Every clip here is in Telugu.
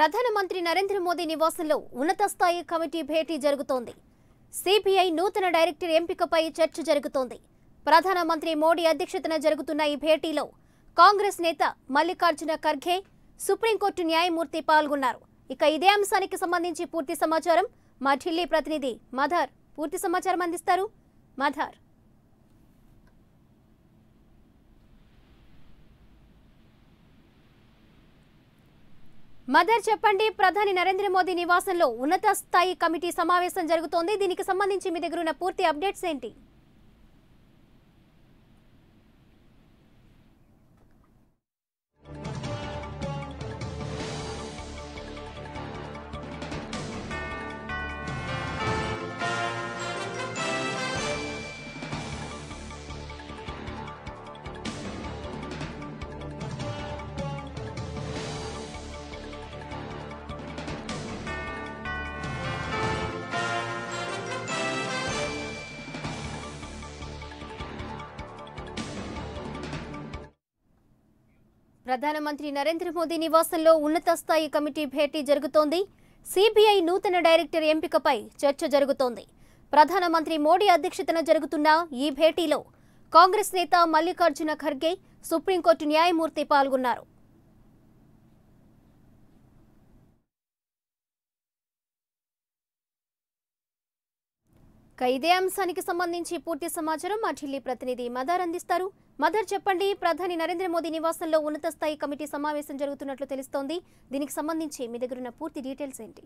ప్రధానమంత్రి నరేంద్ర మోదీ నివాసంలో ఉన్నత స్థాయి కమిటీ భేటీ జరుగుతోంది. సిబిఐ నూతన డైరెక్టర్ ఎంపికపై చర్చ జరుగుతోంది. ప్రధానమంత్రి మోడీ అధ్యక్షతన జరుగుతున్న ఈ భేటీలో కాంగ్రెస్ నేత మల్లికార్జున ఖర్గే, సుప్రీంకోర్టు న్యాయమూర్తి పాల్గొన్నారు. ఇక ఇదే అంశానికి సంబంధించి పూర్తి సమాచారం మా ఢిల్లీ ప్రతినిధి మధర్ పూర్తి సమాచారం అందిస్తారు. మధర్, చెప్పండి. ప్రధాని నరేంద్ర మోదీ నివాసంలో ఉన్నత స్థాయి కమిటీ సమావేశం జరుగుతోంది. దీనికి సంబంధించి మీ దగ్గర ఉన్న పూర్తి అప్డేట్స్ ఏంటి? ప్రధానమంత్రి నరేంద్ర మోదీ నివాసంలో ఉన్నత స్థాయి కమిటీ భేటీ జరుగుతోంది. సిబిఐ నూతన డైరెక్టర్ ఎంపికపై చర్చ జరుగుతోంది. ప్రధానమంత్రి మోడీ అధ్యక్షతన జరుగుతున్న ఈ భేటీలో కాంగ్రెస్ నేత మల్లికార్జున ఖర్గే, సుప్రీంకోర్టు న్యాయమూర్తి పాల్గొన్నారు. ఇదే అంశానికి సంబంధించి పూర్తి సమాచారం మా ఢిల్లీ ప్రతినిధి మదర్ అందిస్తారు. మదర్, చెప్పండి. ప్రధాని నరేంద్ర మోదీ నివాసంలో ఉన్నత స్థాయి కమిటీ సమావేశం జరుగుతున్నట్లు తెలుస్తోంది. దీనికి సంబంధించి మీ దగ్గర ఉన్న పూర్తి డీటెయిల్స్ ఏంటి?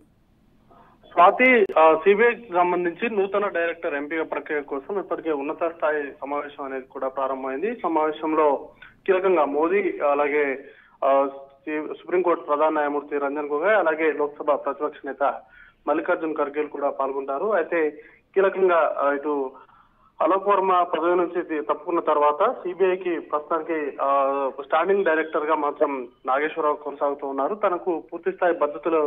స్వాతి, సిబిఐకి సంబంధించి నూతన డైరెక్టర్ ఎంపిక ప్రక్రియ కోసం ఇప్పటికే ఉన్నత స్థాయి సమావేశం అనేది కూడా ప్రారంభమైంది. సమావేశంలో కీలకంగా మోదీ, అలాగే సుప్రీంకోర్టు ప్రధాన న్యాయమూర్తి రంజన్ గొగోయ్, అలాగే లోక్సభ ప్రతిపక్ష నేత మల్లికార్జున్ ఖర్గే కూడా పాల్గొంటారు. అయితే కీలకంగా ఇటు అలోక్ వర్మ పదవి నుంచి తప్పుకున్న తర్వాత సిబిఐకి ప్రస్తుతానికి స్టాండింగ్ డైరెక్టర్ గా మాత్రం నాగేశ్వరరావు కొనసాగుతూ ఉన్నారు. తనకు పూర్తి స్థాయి బాధ్యతలు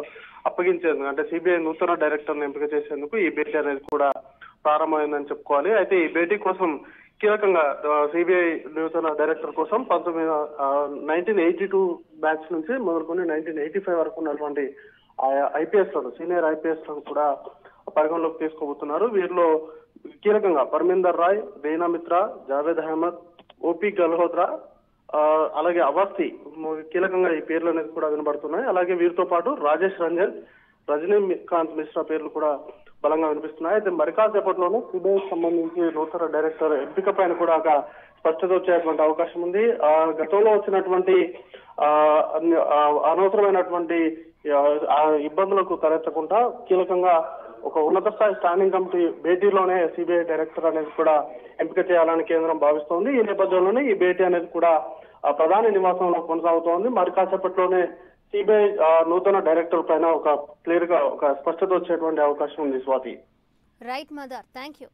అప్పగించేందుకు, అంటే సిబిఐ నూతన డైరెక్టర్ ని ఎంపిక చేసేందుకు ఈ భేటీ అనేది కూడా ప్రారంభమైందని చెప్పుకోవాలి. అయితే ఈ భేటీ కోసం కీలకంగా సిబిఐ నూతన డైరెక్టర్ కోసం 1982 బ్యాచ్ నుంచి మొదలుకొని 1985 వరకు ఉన్నటువంటి ఐపీఎస్ లను, సీనియర్ ఐపీఎస్ లను కూడా పరిగణలోకి తీసుకోబోతున్నారు. వీరిలో కీలకంగా పర్మిందర్ రాయ్, రీనా మిత్రా, జావేద్ అహ్మద్, ఓపీ గల్హోత్రా, అలాగే అవస్థి కీలకంగా ఈ పేర్లు అనేది కూడా వినబడుతున్నాయి. అలాగే వీరితో పాటు రాజేష్ రంజన్, రజనీకాంత్ మిశ్రా పేర్లు కూడా బలంగా వినిపిస్తున్నాయి. అయితే మరి కాసేపట్లోనే సిబిఐకి సంబంధించి నూతన డైరెక్టర్ ఎంపిక పైన కూడా ఒక స్పష్టత వచ్చేటువంటి అవకాశం ఉంది. గతంలో వచ్చినటువంటి అనవసరమైనటువంటి ఇబ్బందులకు తలెత్తకుండా కీలకంగా ఒక ఉన్నత స్థాయి స్టాండింగ్ కమిటీ భేటీలోనే సిబిఐ డైరెక్టర్ అనేది కూడా ఎంపిక చేయాలని కేంద్రం భావిస్తోంది. ఈ నేపథ్యంలోనే ఈ భేటీ అనేది కూడా ప్రధాని నివాసంలో కొనసాగుతోంది. మరి కాసేపట్లోనే సిబిఐ నూతన డైరెక్టర్ పైన ఒక క్లియర్ గా ఒక స్పష్టత వచ్చేటువంటి అవకాశం ఉంది. Swathi. Right mother, thank you.